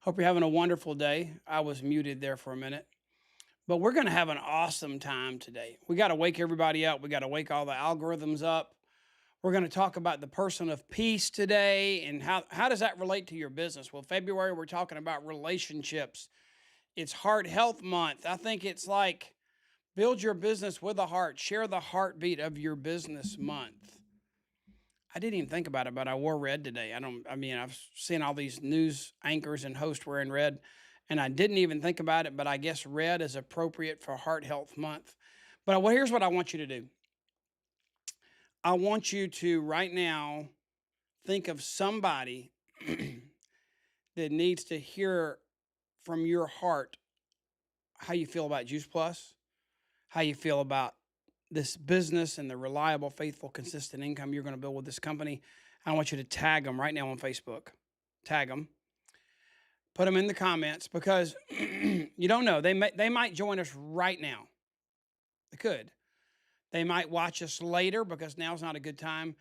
Hope you're having a wonderful day. I was muted there for a minute, but we're going to have an awesome time today. We got to wake everybody up. We got to wake all the algorithms up. We're going to talk about the person of peace today and how does that relate to your business? Well, February, we're talking about relationships. It's Heart Health Month. I think it's like build your business with a heart, share the heartbeat of your business month. I didn't even think about it, but I wore red today. I've seen all these news anchors and hosts wearing red, and I didn't even think about it, but I guess red is appropriate for Heart Health Month. But here's what I want you to do. I want you to right now think of somebody that needs to hear from your heart how you feel about Juice Plus, how you feel about this business and the reliable, faithful, consistent income you're going to build with this company. I want you to tag them right now on Facebook. Tag them. Put them in the comments because you don't know. They might join us right now. They could. They might watch us later because now's not a good time.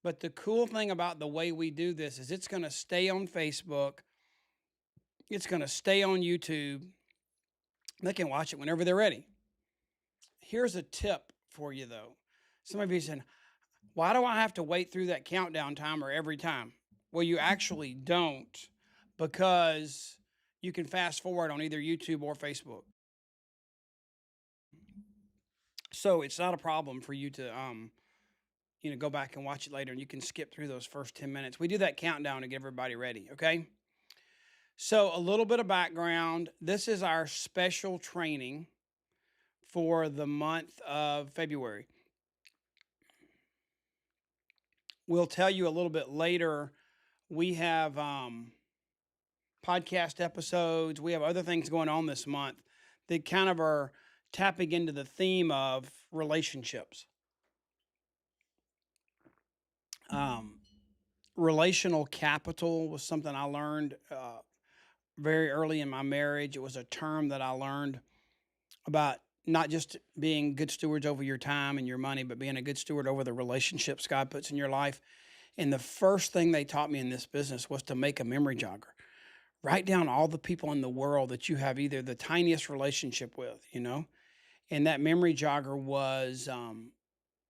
But the cool thing about the way we do this is it's going to stay on Facebook. It's going to stay on YouTube. They can watch it whenever they're ready. Here's a tip for you, though. Some of you said, why do I have to wait through that countdown timer every time? Well, you actually don't because you can fast forward on either YouTube or Facebook. So it's not a problem for you to go back and watch it later, and you can skip through those first 10 minutes. We do that countdown to get everybody ready, okay? So a little bit of background. This is our special training for the month of February. We'll tell you a little bit later. We have podcast episodes. We have other things going on this month that kind of are tapping into the theme of relationships. Relational capital was something I learned very early in my marriage. It was a term that I learned about not just being good stewards over your time and your money, but being a good steward over the relationships God puts in your life. And the first thing they taught me in this business was to make a memory jogger. Write down all the people in the world that you have either the tiniest relationship with, And that memory jogger was,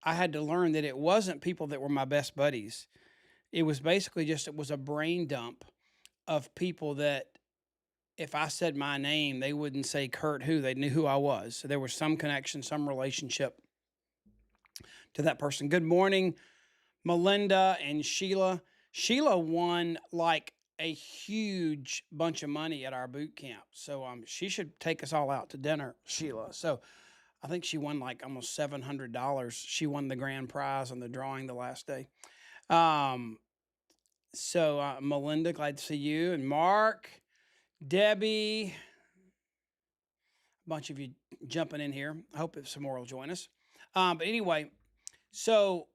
I had to learn that it wasn't people that were my best buddies. It was basically it was a brain dump of people that if I said my name, they wouldn't say Kurt who, they knew who I was. So there was some connection, some relationship to that person. Good morning, Melinda and Sheila. Sheila won like a huge bunch of money at our boot camp. So she should take us all out to dinner, Sheila. So I think she won like almost $700. She won the grand prize on the drawing the last day. Melinda, glad to see you. And Mark, Debbie, a bunch of you jumping in here. I hope some more will join us. But anyway, so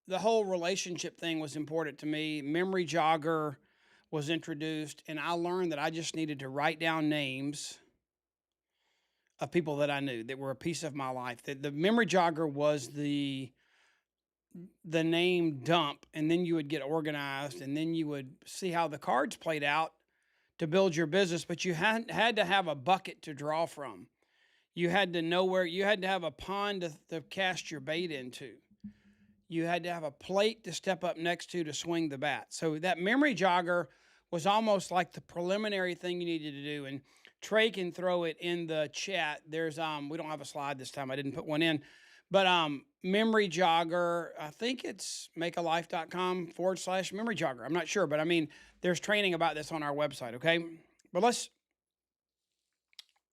the whole relationship thing was important to me. Memory jogger was introduced, and I learned that I just needed to write down names of people that I knew that were a piece of my life. The memory jogger was the name dump, and then you would get organized, and then you would see how the cards played out to build your business, but you had to have a bucket to draw from. You had to know where, you had to have a pond to cast your bait into. You had to have a plate to step up next to swing the bat. So that memory jogger was almost like the preliminary thing you needed to do. And Trey can throw it in the chat. There's, we don't have a slide this time. I didn't put one in, but memory jogger, I think it's makealife.com/memory jogger. I'm not sure, but there's training about this on our website. Okay. But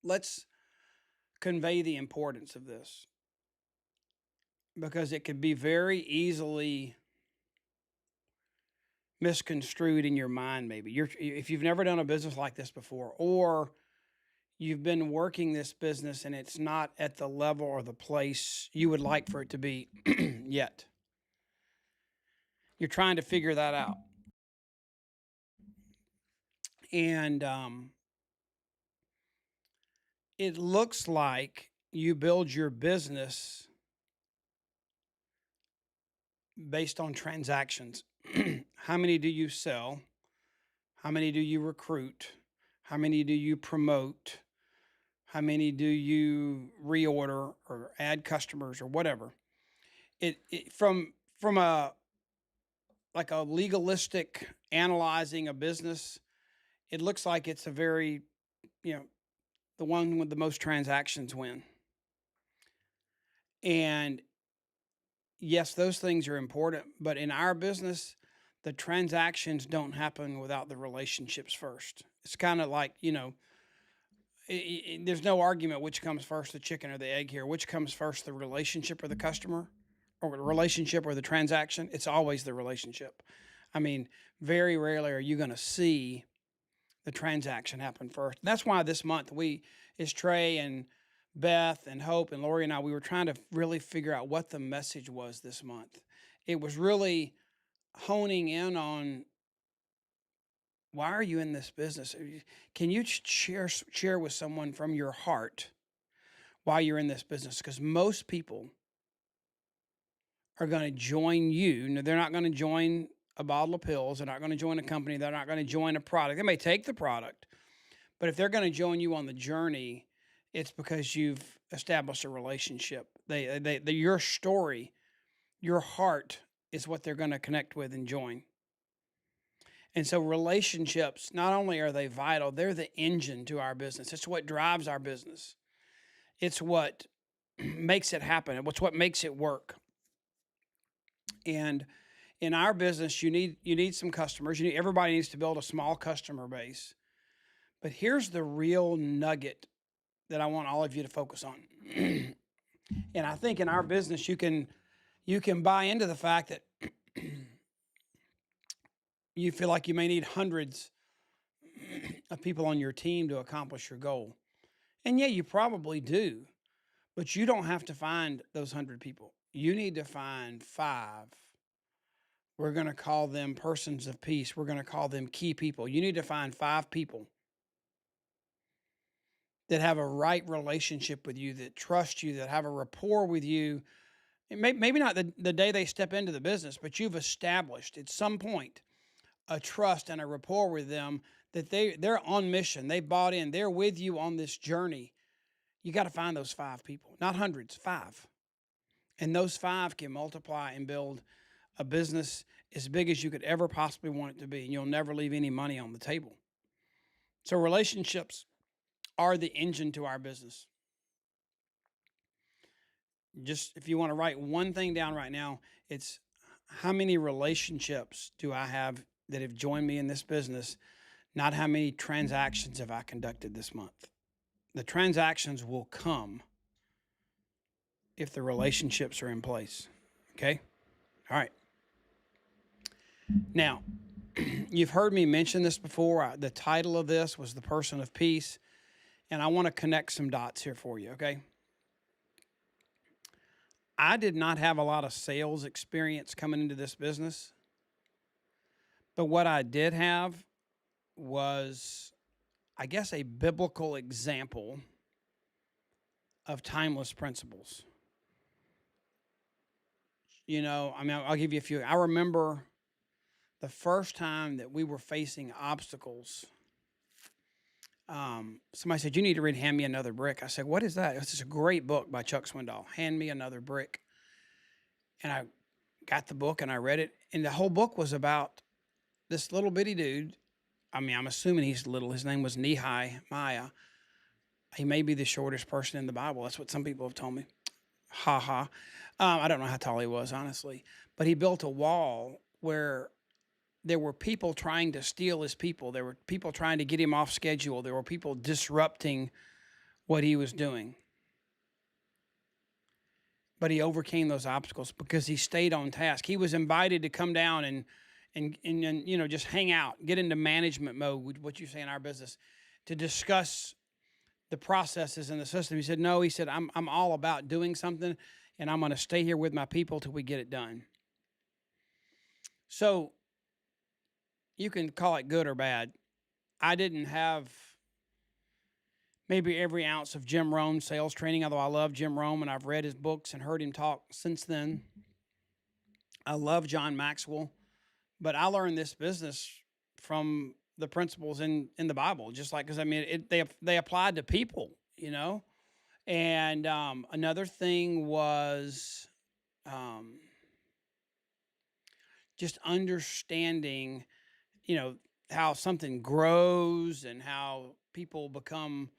let's convey the importance of this because it could be very easily misconstrued in your mind. Maybe if you've never done a business like this before, or you've been working this business and it's not at the level or the place you would like for it to be yet. You're trying to figure that out. And it looks like you build your business based on transactions. How many do you sell? How many do you recruit? How many do you promote? How many do you reorder or add customers or whatever? From a like a legalistic analyzing a business, it looks like it's a very, you know, the one with the most transactions win. And yes, those things are important, but in our business, the transactions don't happen without the relationships first. It's kind of like, there's no argument which comes first, the chicken or the egg here. Which comes first, the relationship or the customer, or the relationship or the transaction? It's always the relationship. I mean, very rarely are you going to see the transaction happen first. And that's why this month is Trey and Beth and Hope and Lori and I, we were trying to really figure out what the message was this month. It was really honing in on, why are you in this business? Can you share with someone from your heart why you're in this business? Because most people are going to join you. No, they're not going to join a bottle of pills. They're not going to join a company. They're not going to join a product. They may take the product, but if they're going to join you on the journey, it's because you've established a relationship. Your story, your heart is what they're going to connect with and join. And so relationships, not only are they vital, they're the engine to our business. It's what drives our business. It's what makes it happen. It's what makes it work. And in our business, you need some customers. Everybody needs to build a small customer base. But here's the real nugget that I want all of you to focus on. And I think in our business, you can buy into the fact that you feel like you may need hundreds of people on your team to accomplish your goal. And yeah, you probably do, but you don't have to find those 100 people. You need to find 5. We're going to call them persons of peace. We're going to call them key people. You need to find 5 people that have a right relationship with you, that trust you, that have a rapport with you. Maybe not the day they step into the business, but you've established at some point a trust and a rapport with them, that they're on mission. They bought in. They're with you on this journey. You got to find those 5 people, not hundreds, 5. And those 5 can multiply and build a business as big as you could ever possibly want it to be. And you'll never leave any money on the table. So relationships are the engine to our business. Just if you want to write one thing down right now, it's how many relationships do I have that have joined me in this business, not how many transactions have I conducted this month. The transactions will come if the relationships are in place. Okay? All right. Now, you've heard me mention this before. The title of this was The Person of Peace, and I want to connect some dots here for you, okay? I did not have a lot of sales experience coming into this business, but what I did have was, I guess, a biblical example of timeless principles. I'll give you a few. I remember the first time that we were facing obstacles. Somebody said, you need to read Hand Me Another Brick. I said, what is that? It's a great book by Chuck Swindoll, Hand Me Another Brick. And I got the book and I read it. And the whole book was about this little bitty dude. I'm assuming he's little. His name was Nehemiah. He may be the shortest person in the Bible. That's what some people have told me. Ha ha. I don't know how tall he was, honestly. But he built a wall where there were people trying to steal his people. There were people trying to get him off schedule. There were people disrupting what he was doing. But he overcame those obstacles because he stayed on task. He was invited to come down and just hang out, get into management mode, what you say in our business, to discuss the processes and the system. He said, no, I'm all about doing something, and I'm going to stay here with my people till we get it done. So you can call it good or bad. I didn't have maybe every ounce of Jim Rohn's sales training, although I love Jim Rohn and I've read his books and heard him talk since then. I love John Maxwell, but I learned this business from the principles in the Bible, just like, because I mean, they applied to people, you know. And another thing was um, just understanding, you know, how something grows and how people become.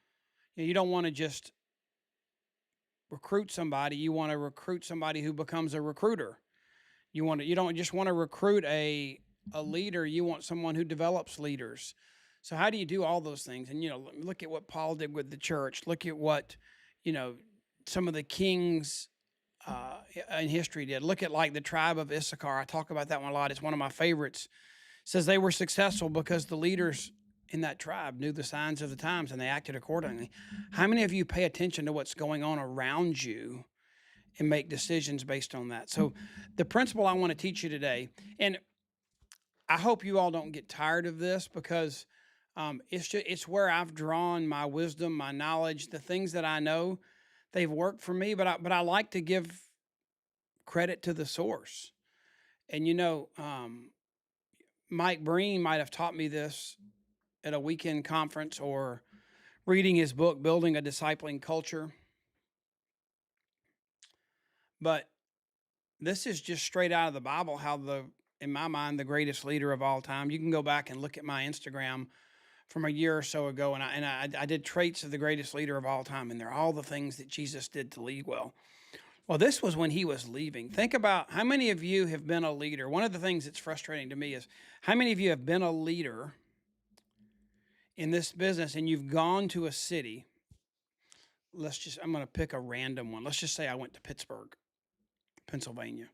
You don't want to just recruit somebody; you want to recruit somebody who becomes a recruiter. You don't just want to recruit a leader, you want someone who develops leaders. So how do you do all those things? And look at what Paul did with the church. Look at what, you know, some of the kings in history did. Look at like the tribe of Issachar. I talk about that one a lot. It's one of my favorites. It says they were successful because the leaders in that tribe knew the signs of the times and they acted accordingly. How many of you pay attention to what's going on around you and make decisions based on that? So the principle I want to teach you today, and I hope you all don't get tired of this, because it's where I've drawn my wisdom, my knowledge, the things that I know. They've worked for me, but I like to give credit to the source. And Mike Breen might have taught me this at a weekend conference or reading his book, Building a Discipling Culture. But this is just straight out of the Bible, how in my mind, the greatest leader of all time. You can go back and look at my Instagram from a year or so ago, and I did traits of the greatest leader of all time, and they're all the things that Jesus did to lead well. Well, this was when he was leaving. Think about how many of you have been a leader. One of the things that's frustrating to me is how many of you have been a leader in this business and you've gone to a city. I'm going to pick a random one. Let's just say I went to Pittsburgh, Pennsylvania,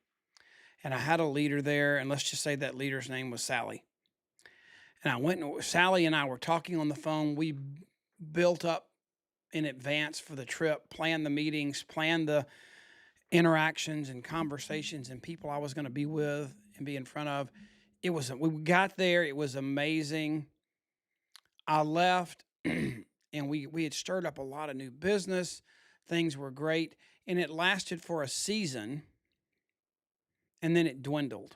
and I had a leader there, and let's just say that leader's name was Sally. And Sally and I were talking on the phone. We built up in advance for the trip, planned the meetings, planned the interactions and conversations and people I was going to be with and be in front of. We got there. It was amazing. I left and we had stirred up a lot of new business. Things were great. And it lasted for a season, and then it dwindled.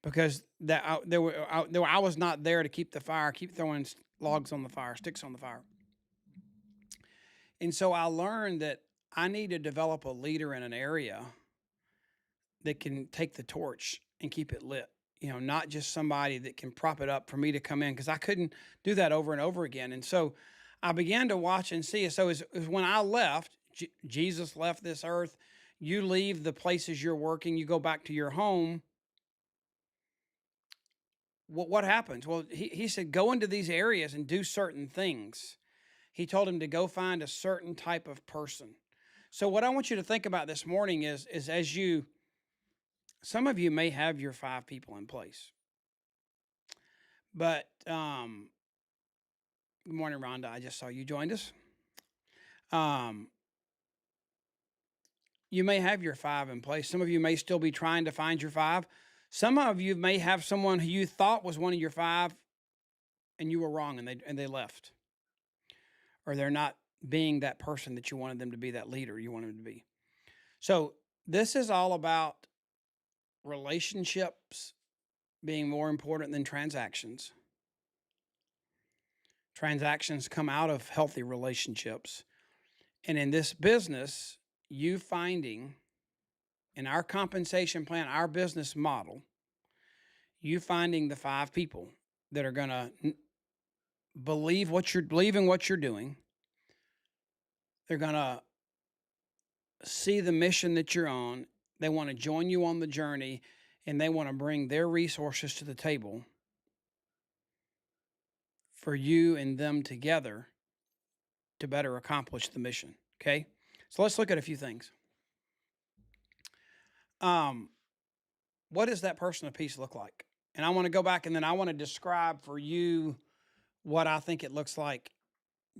Because I was not there to keep the fire, keep throwing logs on the fire, sticks on the fire. And so I learned that I need to develop a leader in an area that can take the torch and keep it lit. Not just somebody that can prop it up for me to come in, because I couldn't do that over and over again. And so I began to watch and see. So it was when I left, Jesus left this earth. You leave the places you're working, you go back to your home. What happens? Well, he said, go into these areas and do certain things. He told him to go find a certain type of person. So what I want you to think about this morning is some of you may have your 5 people in place. But good morning, Rhonda. I just saw you joined us. You may have your 5 in place. Some of you may still be trying to find your 5. Some of you may have someone who you thought was one of your 5 and you were wrong and they left. Or they're not being that person that you wanted them to be, that leader you wanted them to be. So this is all about relationships being more important than transactions. Transactions come out of healthy relationships. And in this business, you finding in our compensation plan, our business model, you finding the 5 people that are going to believe in what you're doing. They're going to see the mission that you're on. They want to join you on the journey, and they want to bring their resources to the table for you and them together to better accomplish the mission. Okay? So let's look at a few things. What does that person of peace look like? And I want to go back and then I want to describe for you what I think it looks like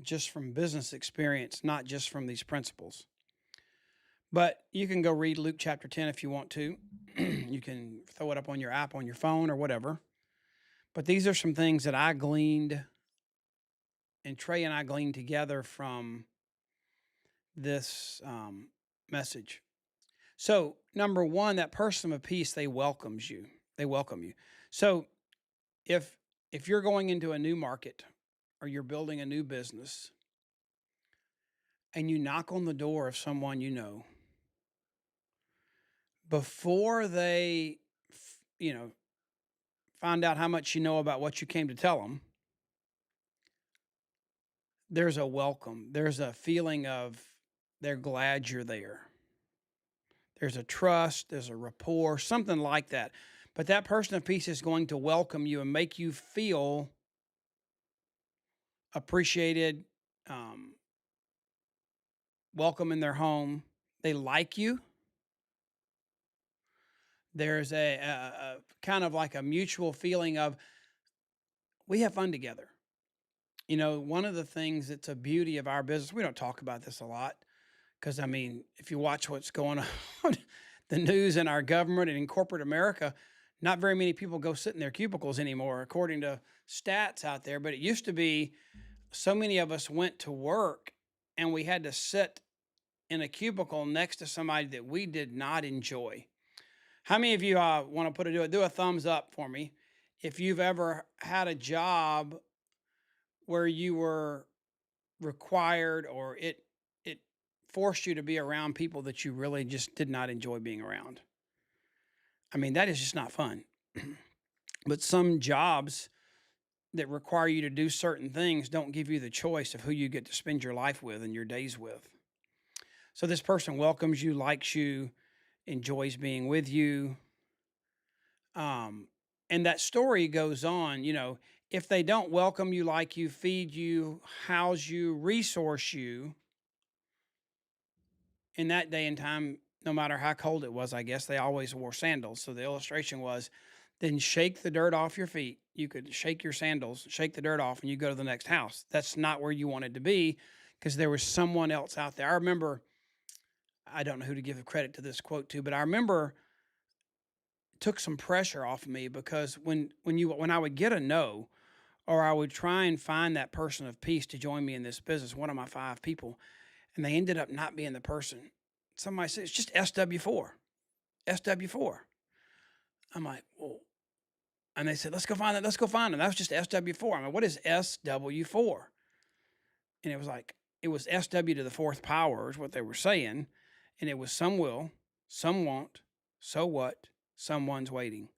just from business experience, not just from these principles. But you can go read Luke chapter 10 if you want to. You can throw it up on your app on your phone or whatever. But these are some things that I gleaned, and Trey and I gleaned together from this message. So, number 1, that person of peace, they welcome you. So If if you're going into a new market or you're building a new business and you knock on the door of someone you know, before they find out how much you know about what you came to tell them, there's a welcome. There's a feeling of they're glad you're there. There's a trust, there's a rapport, something like that. But that person of peace is going to welcome you and make you feel appreciated, um, welcome in their home. They like you. There's a kind of like a mutual feeling of we have fun together. One of the things that's a beauty of our business, we don't talk about this a lot because, I mean, if you watch what's going on, the news in our government and in corporate America, not very many people go sit in their cubicles anymore, according to stats out there. But it used to be so many of us went to work and we had to sit in a cubicle next to somebody that we did not enjoy. How many of you want to do a thumbs up for me if you've ever had a job where you were required or it forced you to be around people that you really just did not enjoy being around? I mean, that is just not fun. But some jobs that require you to do certain things don't give you the choice of who you get to spend your life with and your days with. So this person welcomes you, likes you, enjoys being with you. And that story goes on, if they don't welcome you, like you, feed you, house you, resource you, in that day and time, no matter how cold it was, I guess they always wore sandals. So the illustration was then shake the dirt off your feet. You could shake your sandals, shake the dirt off, and you go to the next house. That's not where you wanted to be because there was someone else out there. I remember, I don't know who to give the credit to this quote to, but I remember it took some pressure off of me because when I would get a no, or I would try and find that person of peace to join me in this business, one of my 5 people, and they ended up not being the person. Somebody said, it's just SW4, SW4. I'm like, well, and they said, let's go find that. Let's go find them. That was just SW4. I'm like, what is SW4? And it was like, it was SW to the 4th power is what they were saying. And it was some will, some won't, so what, someone's waiting.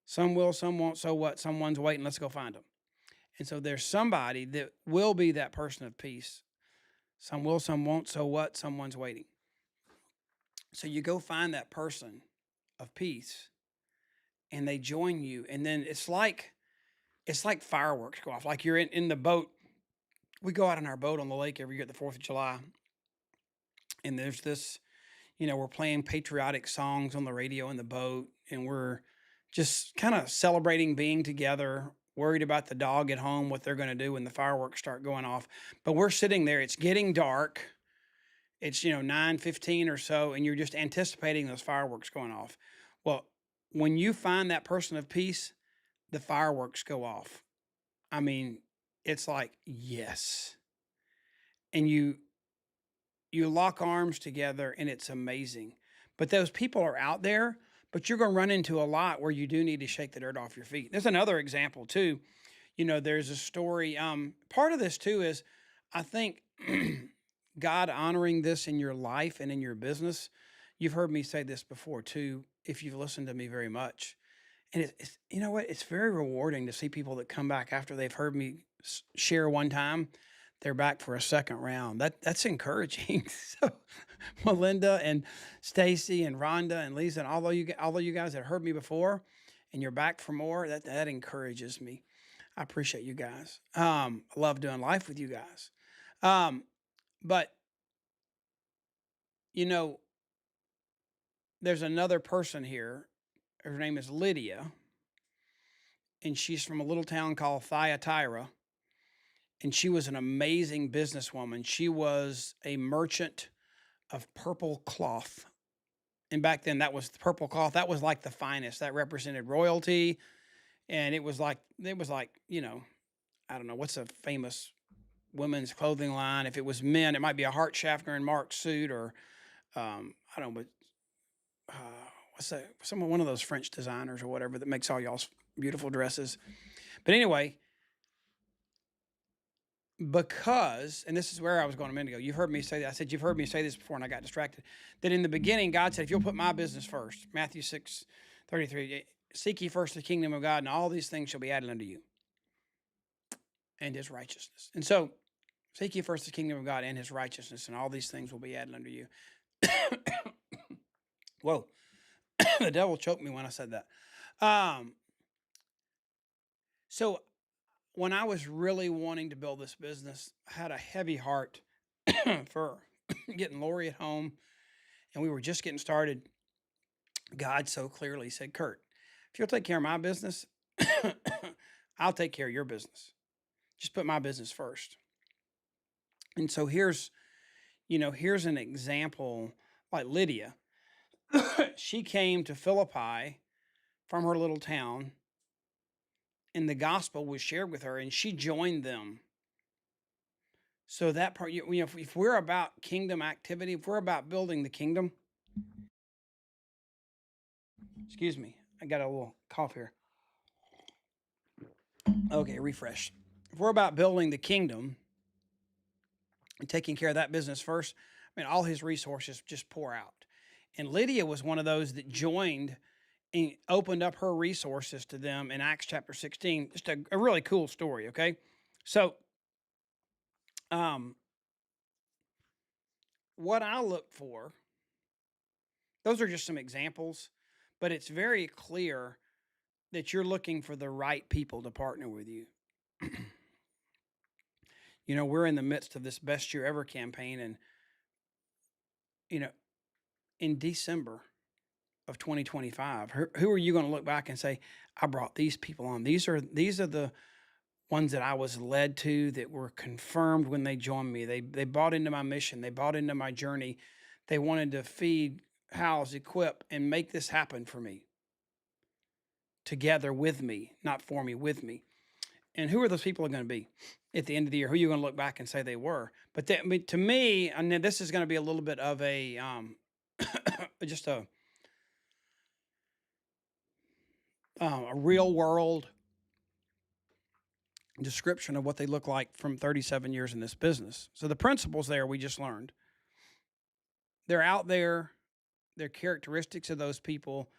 Some will, some won't, so what, someone's waiting. Let's go find them. And so there's somebody that will be that person of peace. Some will, some won't, so what, someone's waiting. So you go find that person of peace and they join you. And then it's like fireworks go off. Like you're in the boat. We go out on our boat on the lake every year at the 4th of July. And there's this, we're playing patriotic songs on the radio in the boat. And we're just kind of celebrating being together, worried about the dog at home, what they're going to do when the fireworks start going off. But we're sitting there. It's getting dark. It's, 9:15 or so. And you're just anticipating those fireworks going off. Well, when you find that person of peace, the fireworks go off. I mean, it's like, yes. And you lock arms together and it's amazing. But those people are out there, but you're going to run into a lot where you do need to shake the dirt off your feet. There's another example too. There's a story. Part of this too is I think God honoring this in your life and in your business. You've heard me say this before too, if you've listened to me very much. And it's you know what? It's very rewarding to see people that come back after they've heard me share one time. They're back for a second round. That's encouraging. So, Melinda and Stacy and Rhonda and Lisa and although you guys have heard me before, and you're back for more, that encourages me. I appreciate you guys. I love doing life with you guys. But there's another person here. Her name is Lydia, and she's from a little town called Thyatira. And she was an amazing businesswoman. She was a merchant of purple cloth. And back then, that was purple cloth. That was like the finest. That represented royalty. And it was like, I don't know, what's a famous women's clothing line? If it was men, it might be a Hart Schaffner and Mark suit, or I don't know, but what's that? One of those French designers or whatever that makes all y'all's beautiful dresses. But anyway, because, and this is where I was going a minute ago, you've heard me say that. I said, you've heard me say this before, and I got distracted. That in the beginning, God said, if you'll put my business first, Matthew 6:33, seek ye first the kingdom of God, and all these things shall be added unto you, and his righteousness. And so, seek ye first the kingdom of God and his righteousness, and all these things will be added unto you. Whoa, the devil choked me when I said that. So when I was really wanting to build this business, I had a heavy heart for getting Lori at home, and we were just getting started. God so clearly said, Kurt, if you'll take care of my business, I'll take care of your business. Just put my business first. And so here's an example, like Lydia. She came to Philippi from her little town, and the gospel was shared with her, and she joined them. So that part, if we're about kingdom activity, if we're about building the kingdom, excuse me, I got a little cough here. Okay, refresh. If we're about building the kingdom and taking care of that business first, I mean, all his resources just pour out. And Lydia was one of those that joined and opened up her resources to them in Acts chapter 16. Just a really cool story, okay? So, what I look for, those are just some examples, but it's very clear that you're looking for the right people to partner with you. We're in the midst of this Best Year Ever campaign, and, in December of 2025, who are you going to look back and say, I brought these people on? These are the ones that I was led to, that were confirmed when they joined me. They bought into my mission. They bought into my journey. They wanted to feed, house, equip, and make this happen for me. Together with me, not for me, with me. And who are those people going to be at the end of the year? Who are you going to look back and say they were? But to me, and this is going to be a little bit of a just a real world description of what they look like from 37 years in this business. So the principles there we just learned. They're out there. They're characteristics of those people.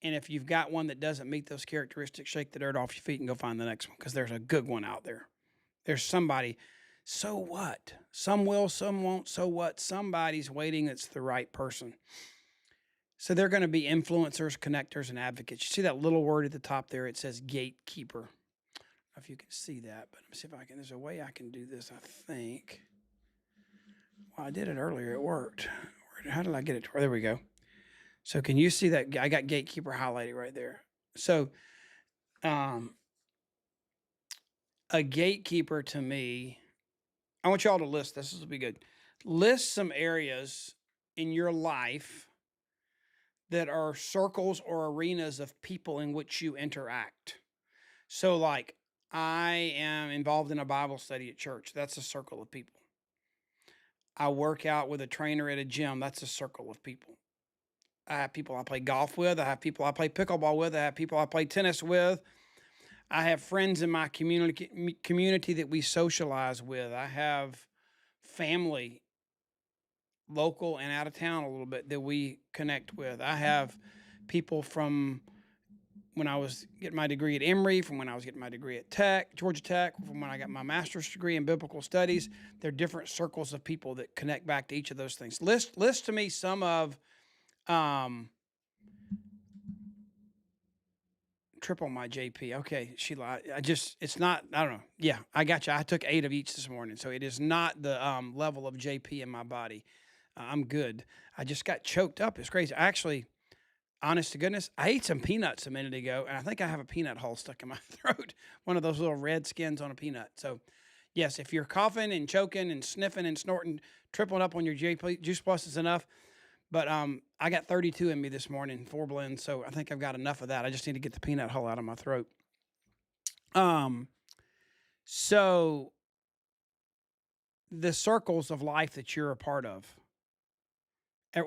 And if you've got one that doesn't meet those characteristics, shake the dirt off your feet and go find the next one, because there's a good one out there. There's somebody. So what? Some will, some won't. So what? Somebody's waiting that's the right person. So they're going to be influencers, connectors, and advocates. You see that little word at the top there? It says gatekeeper. I don't know if you can see that, but let me see if I can. There's a way I can do this, I think. Well, I did it earlier. It worked. How did I get it? There we go. So can you see that? I got gatekeeper highlighted right there. So a gatekeeper to me, I want y'all to list this. This will be good. List some areas in your life that are circles or arenas of people in which you interact. So like, I am involved in a Bible study at church. That's a circle of people. I work out with a trainer at a gym. That's a circle of people. I have people I play golf with. I have people I play pickleball with. I have people I play tennis with. I have friends in my community that we socialize with. I have family, local and out of town a little bit, that we connect with. I have people from when I was getting my degree at Emory, from when I was getting my degree at Georgia Tech, from when I got my master's degree in biblical studies. There are different circles of people that connect back to each of those things. List to me some of triple my JP. Okay, Sheila, it's not, I don't know. Yeah, I got you. I took 8 of each this morning. So it is not the level of JP in my body. I'm good. I just got choked up. It's crazy. Actually, honest to goodness, I ate some peanuts a minute ago, and I think I have a peanut hull stuck in my throat. One of those little red skins on a peanut. So, yes, if you're coughing and choking and sniffing and snorting, tripling up on your Juice Plus is enough. But I got 32 in me this morning, 4 blends, so I think I've got enough of that. I just need to get the peanut hull out of my throat. So the circles of life that you're a part of,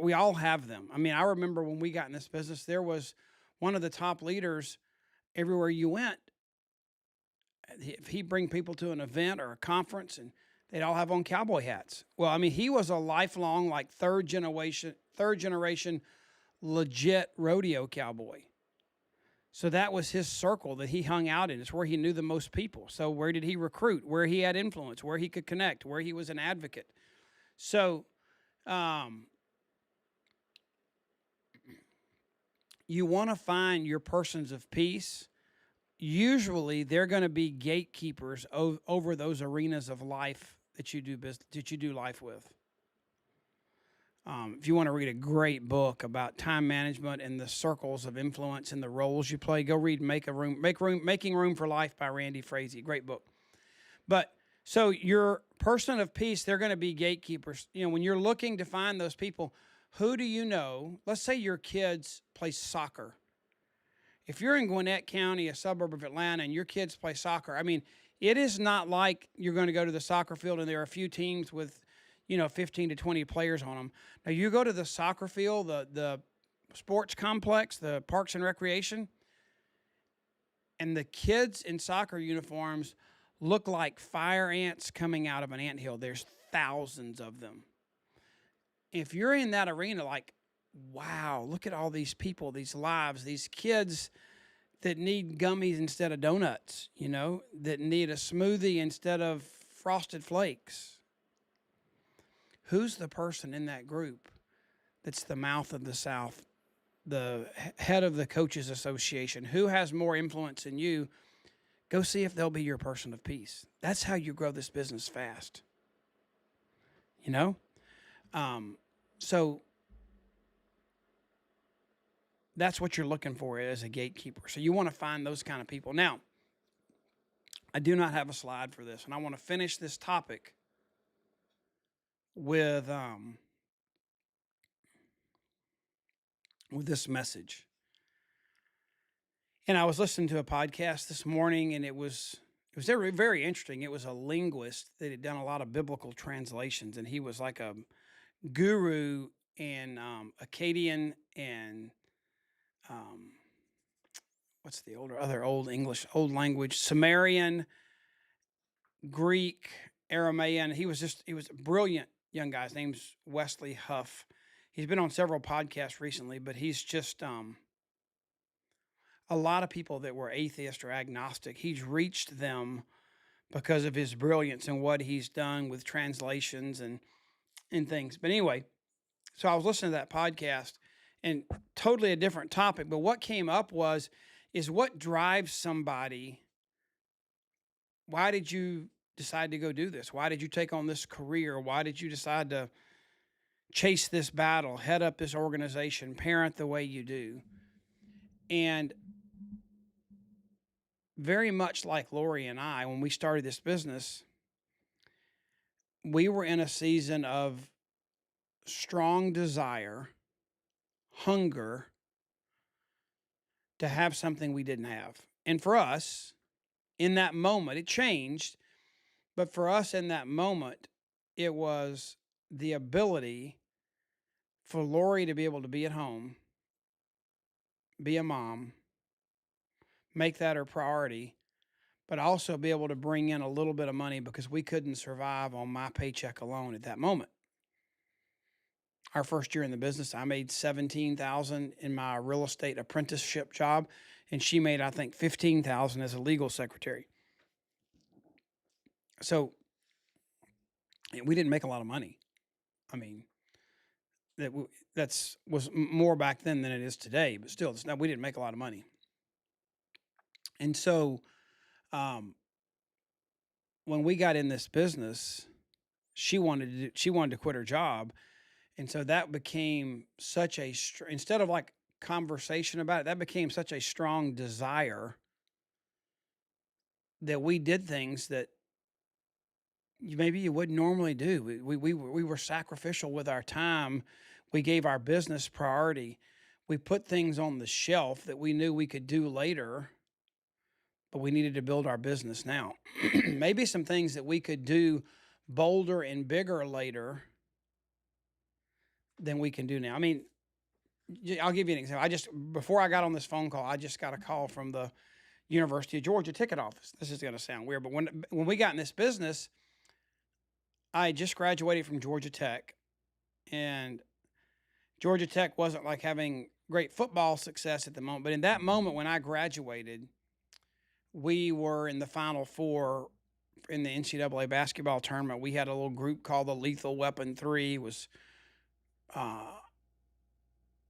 we all have them. I mean, I remember when we got in this business, there was one of the top leaders everywhere you went, if he'd bring people to an event or a conference and they'd all have on cowboy hats. Well, I mean, he was a lifelong, like third generation legit rodeo cowboy. So that was his circle that he hung out in. It's where he knew the most people. So where did he recruit? Where he had influence, where he could connect, where he was an advocate. So you want to find your persons of peace. Usually they're going to be gatekeepers over those arenas of life that you do life with. If you want to read a great book about time management and the circles of influence and the roles you play, go read Making Room for Life by Randy Frazee. Great book. But so your person of peace, they're going to be gatekeepers. You know, when you're looking to find those people, who do you know? Let's say your kids play soccer. If you're in Gwinnett County, a suburb of Atlanta, and your kids play soccer, I mean, it is not like you're going to go to the soccer field and there are a few teams with 15 to 20 players on them. Now, you go to the soccer field, the sports complex, the parks and recreation, and the kids in soccer uniforms look like fire ants coming out of an anthill. There's thousands of them. If you're in that arena, like, wow, look at all these people, these lives, these kids that need gummies instead of donuts, that need a smoothie instead of Frosted Flakes. Who's the person in that group that's the mouth of the South, the head of the Coaches Association? Who has more influence than you? Go see if they'll be your person of peace. That's how you grow this business fast. So that's what you're looking for as a gatekeeper. So you want to find those kind of people. Now, I do not have a slide for this, and I want to finish this topic with this message. And I was listening to a podcast this morning, and it was very, very interesting. It was a linguist that had done a lot of biblical translations, and he was like a guru in Akkadian and what's the old language, Sumerian, Greek, Aramaean. He was a brilliant young guy. His name's Wesley Huff. He's been on several podcasts recently, but he's just a lot of people that were atheist or agnostic. He's reached them because of his brilliance and what he's done with translations and things. But anyway, so I was listening to that podcast, and totally a different topic. But what came up is what drives somebody. Why did you decide to go do this? Why did you take on this career? Why did you decide to chase this battle, head up this organization, parent the way you do? And very much like Lori and I, when we started this business, we were in a season of strong desire, hunger to have something we didn't have. And for us, in that moment, it changed, but for us in that moment, it was the ability for Lori to be able to be at home, be a mom, make that her priority, but also be able to bring in a little bit of money because we couldn't survive on my paycheck alone at that moment. Our first year in the business, I made $17,000 in my real estate apprenticeship job, and she made, I think, $15,000 as a legal secretary. So we didn't make a lot of money. I mean, was more back then than it is today, but still, we didn't make a lot of money. And so, when we got in this business, she wanted to quit her job. And so that became such instead of like conversation about it, that became such a strong desire that we did things that maybe you wouldn't normally do. We were sacrificial with our time. We gave our business priority. We put things on the shelf that we knew we could do later, but we needed to build our business now. Maybe some things that we could do bolder and bigger later than we can do now. I mean, I'll give you an example. Before I got on this phone call, I just got a call from the University of Georgia ticket office. This is going to sound weird, but when we got in this business, I had just graduated from Georgia Tech, and Georgia Tech wasn't like having great football success at the moment. But in that moment when I graduated, we were in the Final Four in the NCAA basketball tournament. We had a little group called the Lethal Weapon 3. It was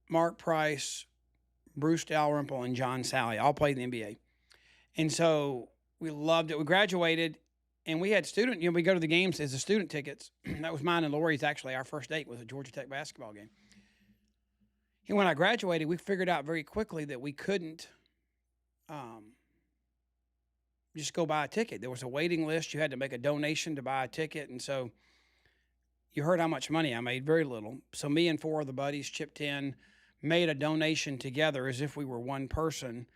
Mark Price, Bruce Dalrymple, and John Sally all played in the NBA. And so we loved it. We graduated, and we had we go to the games as the student tickets. That was mine and Lori's, actually. Our first date was a Georgia Tech basketball game. And when I graduated, we figured out very quickly that we couldn't just go buy a ticket. There was a waiting list. You had to make a donation to buy a ticket. And so you heard how much money I made, very little. So me and 4 of the buddies chipped in, made a donation together as if we were one person,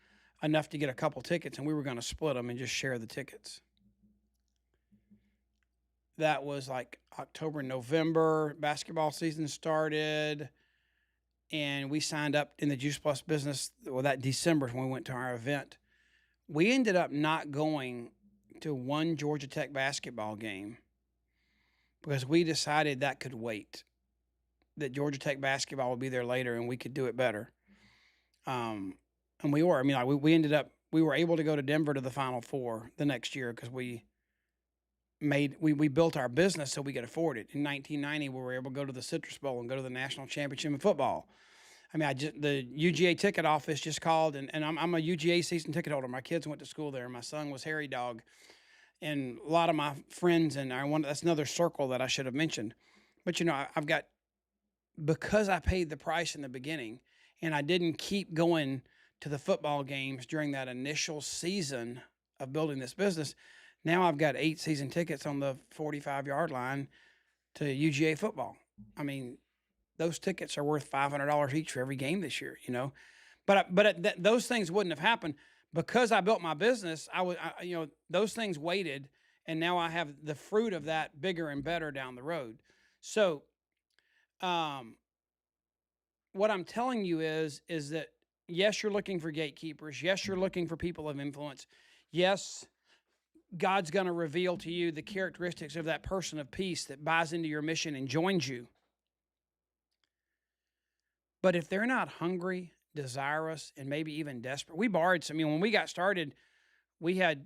enough to get a couple tickets, and we were going to split them and just share the tickets. That was like October, November. Basketball season started, and we signed up in the Juice Plus business. Well, that December when we went to our event. We ended up not going to one Georgia Tech basketball game because we decided that could wait, that Georgia Tech basketball would be there later and we could do it better. And we were. I mean, like we were able to go to Denver to the Final Four the next year because we built our business so we could afford it. In 1990, we were able to go to the Citrus Bowl and go to the national championship in football. I mean, the UGA ticket office just called, and I'm a UGA season ticket holder. My kids went to school there. My son was Harry Dog, and a lot of my friends, and that's another circle that I should have mentioned. But, I've got, because I paid the price in the beginning, and I didn't keep going to the football games during that initial season of building this business, now I've got 8 season tickets on the 45-yard line to UGA football. I mean, those tickets are worth $500 each for every game this year, But those things wouldn't have happened because I built my business. Those things waited, and now I have the fruit of that bigger and better down the road. So, what I'm telling you is that yes, you're looking for gatekeepers. Yes, you're looking for people of influence. Yes, God's going to reveal to you the characteristics of that person of peace that buys into your mission and joins you. But if they're not hungry, desirous, and maybe even desperate, we borrowed some. When we got started, we borrowed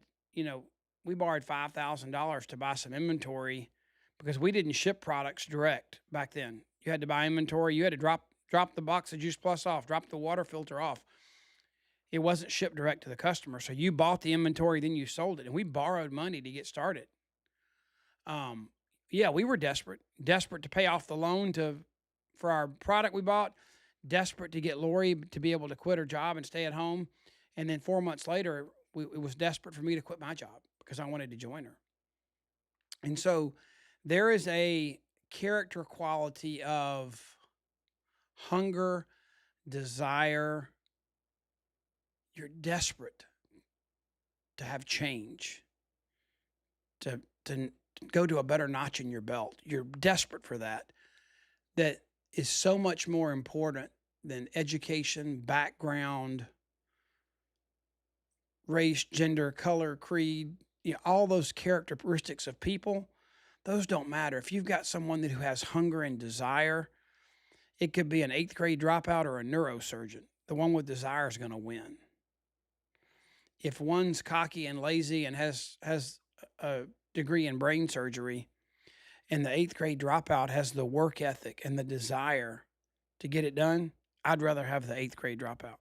$5,000 to buy some inventory because we didn't ship products direct back then. You had to buy inventory. You had to drop the box of Juice Plus off, drop the water filter off. It wasn't shipped direct to the customer. So you bought the inventory, then you sold it. And we borrowed money to get started. We were desperate to pay off the loan for our product we bought, desperate to get Lori to be able to quit her job and stay at home. And then 4 months later, it was desperate for me to quit my job because I wanted to join her. And so there is a character quality of hunger, desire. You're desperate to have change, to go to a better notch in your belt. You're desperate for that. That is so much more important than education, background, race, gender, color, creed, all those characteristics of people. Those don't matter. If you've got someone who has hunger and desire, it could be an 8th grade dropout or a neurosurgeon. The one with desire is going to win. If one's cocky and lazy and has a degree in brain surgery, and the 8th grade dropout has the work ethic and the desire to get it done, I'd rather have the 8th grade dropout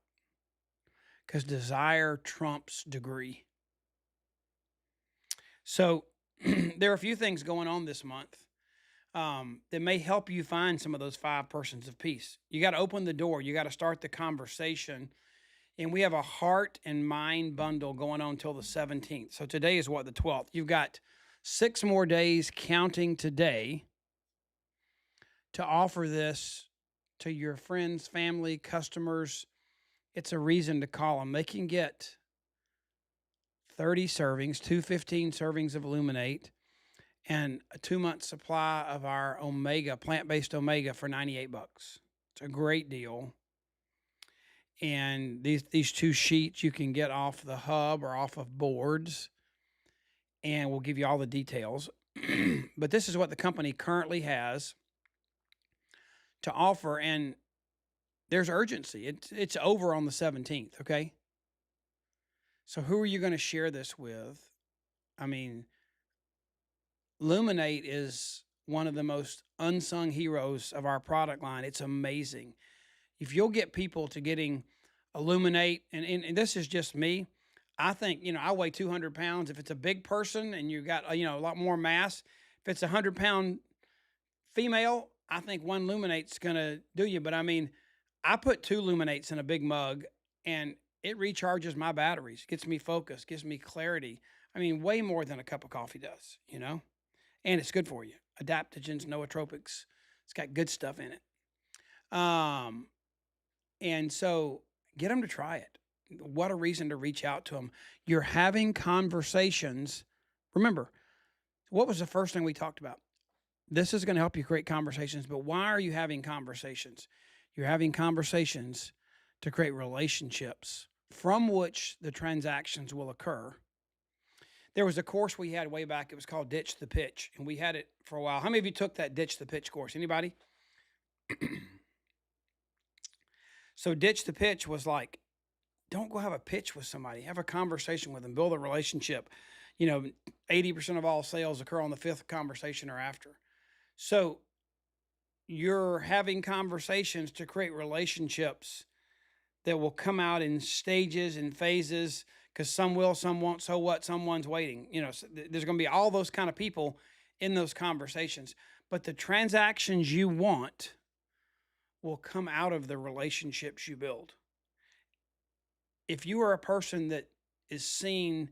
because desire trumps degree. So there are a few things going on this month that may help you find some of those 5 persons of peace. You got to open the door. You got to start the conversation. And we have a heart and mind bundle going on until the 17th. So today is the 12th. You've got 6 more days counting today to offer this to your friends, family, customers. It's a reason to call them. They can get 30 servings, 215 servings of Illuminate, and a 2-month supply of our Omega, plant-based Omega for $98. It's a great deal. And these two sheets you can get off the hub or off of boards, and we'll give you all the details. But this is what the company currently has to offer, and there's urgency. It's over on the 17th, okay? So who are you going to share this with? I mean, Luminate is one of the most unsung heroes of our product line. It's amazing. If you'll get people to getting Illuminate, and this is just me, I think, I weigh 200 pounds. If it's a big person and you got, a lot more mass, if it's a 100-pound female, I think one Luminate's going to do you. But I mean, I put 2 Luminates in a big mug, and it recharges my batteries, gets me focused, gives me clarity. I mean, way more than a cup of coffee does, and it's good for you. Adaptogens, nootropics. It's got good stuff in it. And so get them to try it. What a reason to reach out to them. You're having conversations. Remember, what was the first thing we talked about? This is going to help you create conversations, but why are you having conversations? You're having conversations to create relationships from which the transactions will occur. There was a course we had way back. It was called Ditch the Pitch, and we had it for a while. How many of you took that Ditch the Pitch course? Anybody? So Ditch the Pitch was like, don't go have a pitch with somebody. Have a conversation with them. Build a relationship. 80% of all sales occur on the 5th conversation or after. So you're having conversations to create relationships that will come out in stages and phases, because some will, some won't. So what? Someone's waiting. There's going to be all those kind of people in those conversations. But the transactions you want will come out of the relationships you build. If you are a person that is seen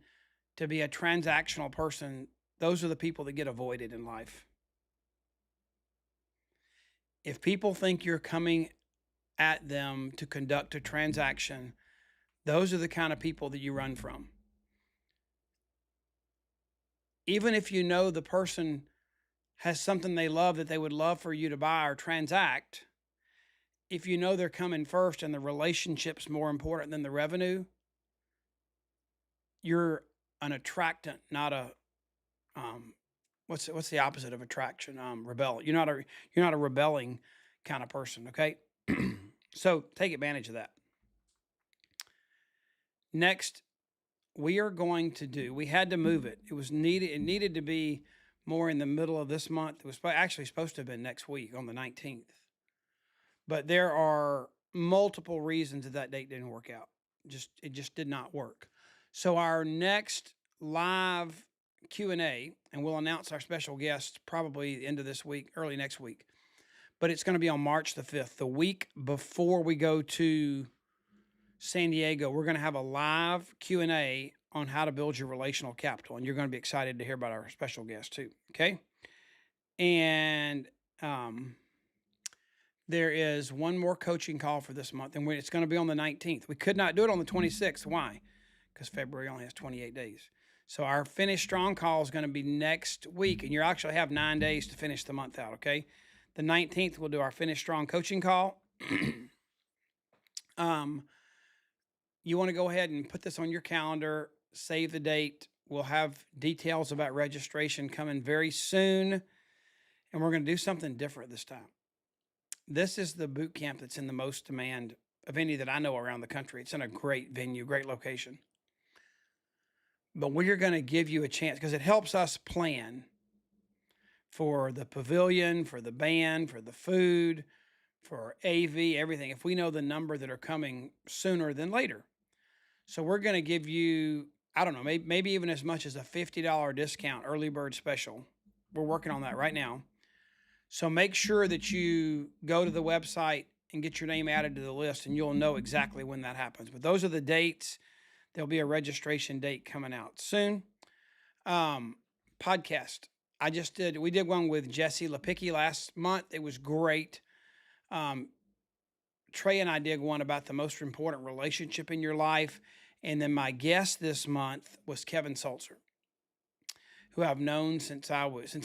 to be a transactional person, those are the people that get avoided in life. If people think you're coming at them to conduct a transaction, those are the kind of people that you run from. Even if you know the person has something they love that they would love for you to buy or transact, if you know they're coming first and the relationship's more important than the revenue, you're an attractant, not a what's the opposite of attraction? Rebel. You're not a rebelling kind of person, okay? So take advantage of that. Next, we had to move it. It needed to be more in the middle of this month. It was actually supposed to have been next week on the 19th. But there are multiple reasons that date didn't work out. It just did not work. So our next live Q&A, and we'll announce our special guest probably the end of this week, early next week. But it's going to be on March the 5th, the week before we go to San Diego. We're going to have a live Q&A on how to build your relational capital, and you're going to be excited to hear about our special guest too, okay? And there is one more coaching call for this month, and it's going to be on the 19th. We could not do it on the 26th. Why? Because February only has 28 days. So our Finish Strong call is going to be next week, and you actually have 9 days to finish the month out, okay? The 19th, we'll do our Finish Strong coaching call. You want to go ahead and put this on your calendar, save the date. We'll have details about registration coming very soon, and we're going to do something different this time. This is the boot camp that's in the most demand of any that I know around the country. It's in a great venue, great location. But we're going to give you a chance because it helps us plan for the pavilion, for the band, for the food, for AV, everything, if we know the number that are coming sooner than later. So we're going to give you, I don't know, maybe even as much as a $50 discount, early bird special. We're working on that right now. So make sure that you go to the website and get your name added to the list, and you'll know exactly when that happens. But those are the dates. There'll be a registration date coming out soon. Podcast. We did one with Jesse Lepicki last month. It was great. Trey and I did one about the most important relationship in your life. And then my guest this month was Kevin Sulzer, who I've known since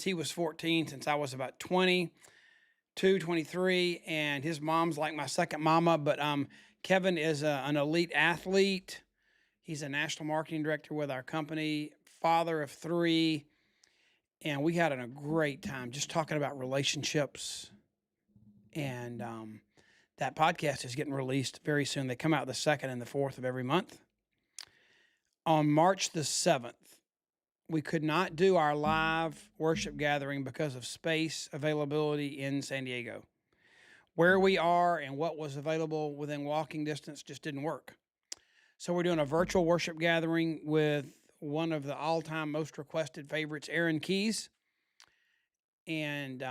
he was 14, since I was about 22, 23. And his mom's like my second mama. But Kevin is an elite athlete. He's a national marketing director with our company, father of 3, and we had a great time just talking about relationships. And that podcast is getting released very soon. They come out the 2nd and the 4th of every month. On March the 7th, we could not do our live worship gathering because of space availability in San Diego. Where we are and what was available within walking distance just didn't work. So we're doing a virtual worship gathering with one of the all-time most requested favorites, Aaron Keys. And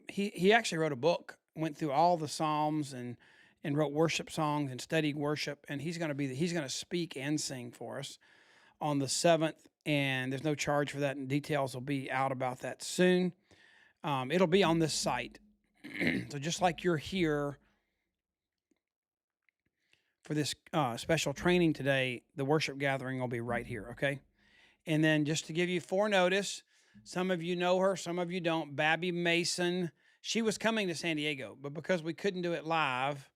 he actually wrote a book, went through all the Psalms and wrote worship songs and studied worship. And he's going to speak and sing for us on the 7th. And there's no charge for that, and details will be out about that soon. It'll be on this site. So just like you're here for this special training today, the worship gathering will be right here, okay? And then just to give you forenotice, some of you know her, some of you don't. Babby Mason, she was coming to San Diego, but because we couldn't do it live,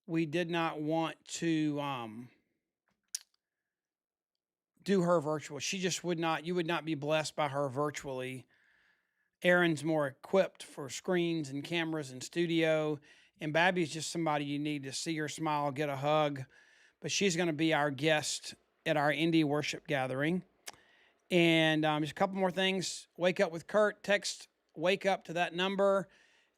we did not want to do her virtual. She just would not, you would not be blessed by her virtually. Aaron's more equipped for screens and cameras and studio, and Babby's just somebody you need to see her smile, get a hug. But she's going to be our guest at our indie worship gathering. And just a couple more things. Wake Up with Kurt. Text Wake Up to that number,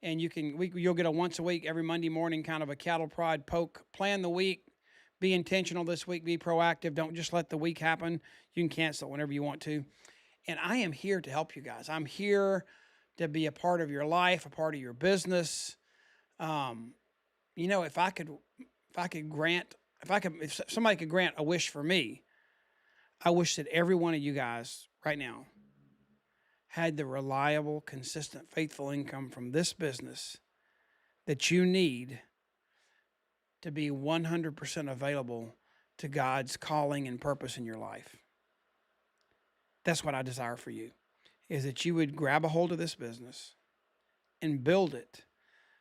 and you'll get a once a week, every Monday morning, kind of a cattle prod poke. Plan the week. Be intentional this week. Be proactive. Don't just let the week happen. You can cancel it whenever you want to. And I am here to help you guys. I'm here to be a part of your life, a part of your business. If somebody could grant a wish for me, I wish that every one of you guys right now had the reliable, consistent, faithful income from this business that you need to be 100% available to God's calling and purpose in your life. That's what I desire for you, is that you would grab a hold of this business and build it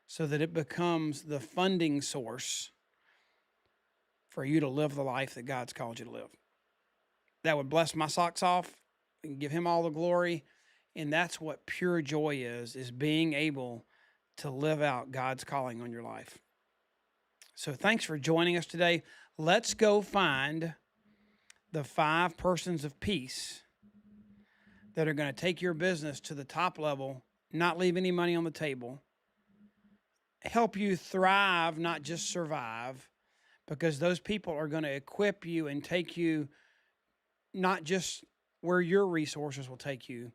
so that it becomes the funding source for you to live the life that God's called you to live. That would bless my socks off and give him all the glory. And that's what pure joy is being able to live out God's calling on your life. So thanks for joining us today. Let's go find the 5 persons of peace that are going to take your business to the top level, not leave any money on the table, help you thrive, not just survive, because those people are going to equip you and take you not just where your resources will take you,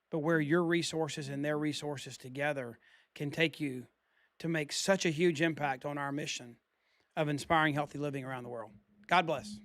but where your resources and their resources together can take you to make such a huge impact on our mission of inspiring healthy living around the world. God bless.